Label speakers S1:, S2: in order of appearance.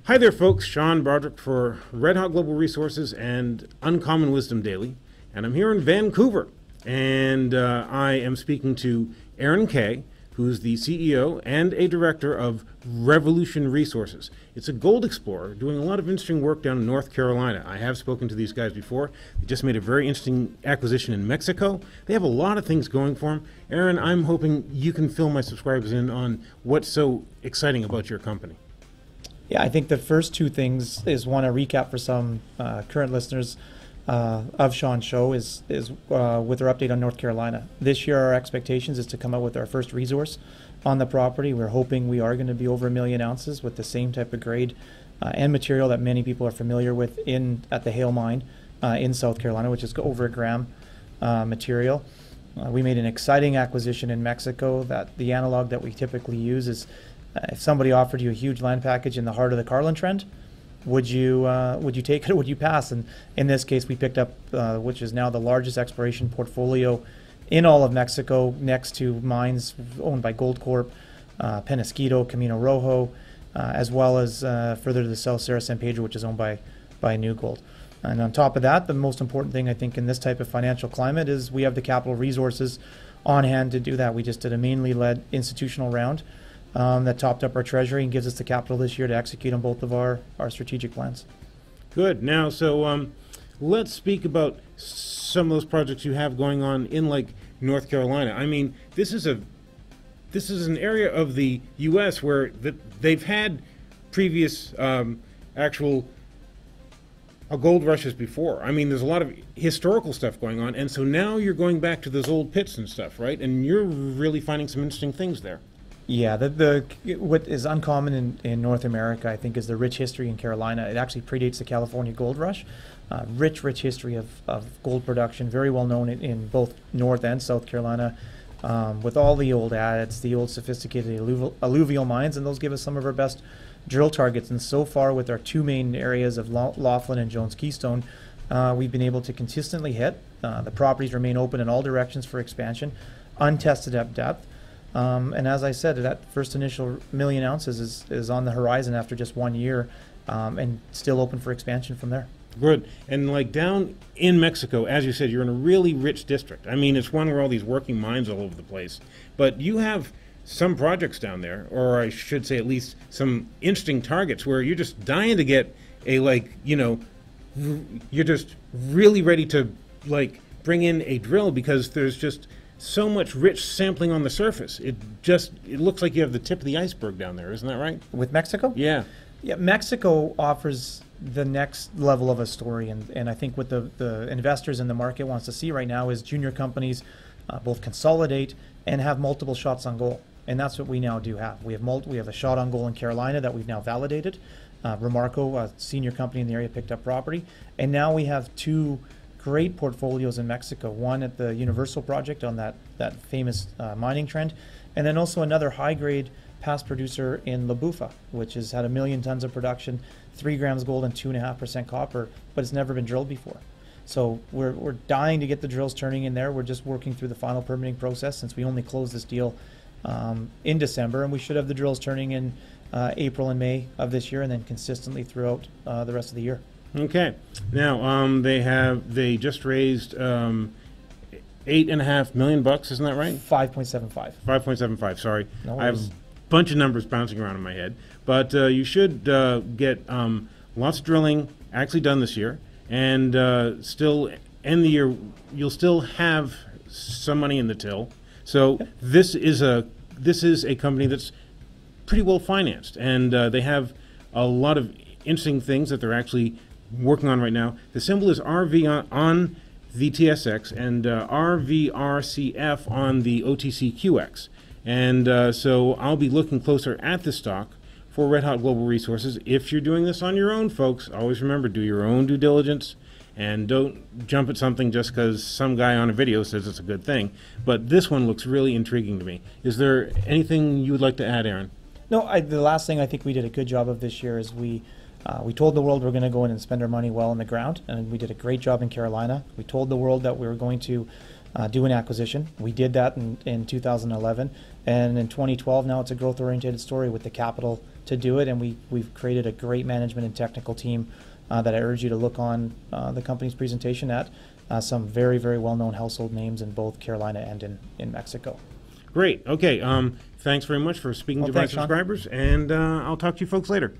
S1: Hi there, folks. Sean Brodrick for Red Hot Global Resources and Uncommon Wisdom Daily. And I'm here in Vancouver. And I am speaking to Aaron Keay, who's the CEO and a director of Revolution Resources. It's a gold explorer doing a lot of interesting work down in North Carolina. I have spoken to these guys before. They just made a very interesting acquisition in Mexico. They have a lot of things going for them. Aaron, I'm hoping you can fill my subscribers in on what's so exciting about your company.
S2: Yeah, I think the first two things is want to recap for some current listeners of Sean's show is with our update on North Carolina. This year, our expectations is to come out with our first resource on the property. We're hoping we are going to be over 1 million ounces with the same type of grade and material that many people are familiar with at the Hale mine in South Carolina, which is over a gram material. We made an exciting acquisition in Mexico that the analog that we typically use is if somebody offered you a huge land package in the heart of the Carlin Trend, would you take it or would you pass? And in this case, we picked up, which is now the largest exploration portfolio in all of Mexico, next to mines owned by Goldcorp, Penasquito, Camino Rojo, as well as further to the south, Cerro San Pedro, which is owned by New Gold. And on top of that, the most important thing I think in this type of financial climate is we have the capital resources on hand to do that. We just did a mainly led institutional round that topped up our treasury and gives us the capital this year to execute on both of our strategic plans.
S1: Good. Now, so let's speak about some of those projects you have going on in like North Carolina. I mean, this is an area of the U.S. where they've had previous actual gold rushes before. I mean, there's a lot of historical stuff going on, and so now you're going back to those old pits and stuff, right? And you're really finding some interesting things there.
S2: Yeah, what is uncommon in North America, I think, is the rich history in Carolina. It actually predates the California gold rush. Rich history of gold production, very well known in both North and South Carolina, with all the old adits, the old sophisticated alluvial mines, and those give us some of our best drill targets. And so far, with our two main areas of Laughlin and Jones Keystone, we've been able to consistently hit. The properties remain open in all directions for expansion, untested at depth. And as I said, that first initial 1 million ounces is on the horizon after just 1 year, and still open for expansion from there.
S1: Good. And like down in Mexico, as you said, you're in a really rich district. I mean, it's one where all these working mines all over the place. But you have some projects down there, or I should say at least some interesting targets where you're just dying to get you're just really ready to bring in a drill because there's just so much rich sampling on the surface. It looks like you have the tip of the iceberg down there, isn't that right?
S2: With Mexico?
S1: Yeah.
S2: Yeah, Mexico offers the next level of a story, and I think what the investors in the market wants to see right now is junior companies both consolidate and have multiple shots on goal, and that's what we now do have. We have a shot on goal in Carolina that we've now validated. Remarco, a senior company in the area, picked up property, and now we have two great portfolios in Mexico, one at the Universal project on that famous mining trend, and then also another high-grade past producer in La Bufa, which has had 1 million tons of production, 3 grams gold and 2.5% copper, but it's never been drilled before. So we're dying to get the drills turning in there. We're just working through the final permitting process since we only closed this deal in December, and we should have the drills turning in April and May of this year, and then consistently throughout the rest of the year.
S1: Okay. Now they just raised $8.5 million, isn't that right?
S2: 5.75.
S1: 5.75. Sorry,
S2: No
S1: I have
S2: worries.
S1: a bunch of numbers bouncing around in my head, but you should get lots of drilling actually done this year, and still end the year. You'll still have some money in the till. So this is a company that's pretty well financed, and they have a lot of interesting things that they're actually working on right now. The symbol is RV on the TSX and RVRCF on the OTC-QX. And so I'll be looking closer at the stock for Red Hot Global Resources. If you're doing this on your own, folks, always remember, do your own due diligence and don't jump at something just because some guy on a video says it's a good thing. But this one looks really intriguing to me. Is there anything you would like to add, Aaron?
S2: No, the last thing I think we did a good job of this year is we told the world we're going to go in and spend our money well on the ground, and we did a great job in Carolina. We told the world that we were going to do an acquisition. We did that in 2011, and in 2012 now it's a growth-oriented story with the capital to do it, and we've created a great management and technical team that I urge you to look on the company's presentation at. Some very, very well-known household names in both Carolina and in Mexico.
S1: Great. Okay. Thanks very much for speaking to my
S2: thanks, Sean.
S1: subscribers, and I'll talk to you folks later.